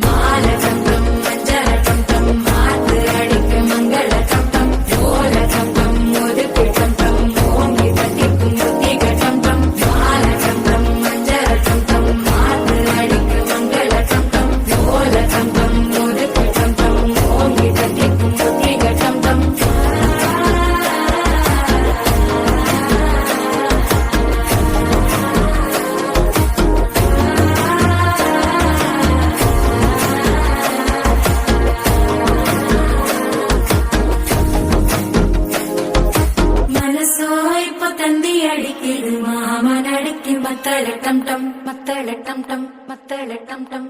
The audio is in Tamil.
மால டம் டம் மஞ்சள டம் டம் மாத்து அடிக்க மங்கள டம் டம் ஓல டம் டம் ஒதுக்கு டம் டம் ஓங்கி தட்டிக்கும் முத்திக டம் டம் மால டம் டம் மஞ்சள டம் டம் மாத்து அடிக்க மங்கள டம் டம் ஓல டம் டம் ஒதுக்கு டம் டம் ஓங்கி தட்டிக்கும் முத்திக டம் டம் மனசோ இப்ப தந்தி அடிக்குது மாமன் அடிக்கு மத்தள டம் டம் மத்தள டம் டம் மத்தள டம் டம்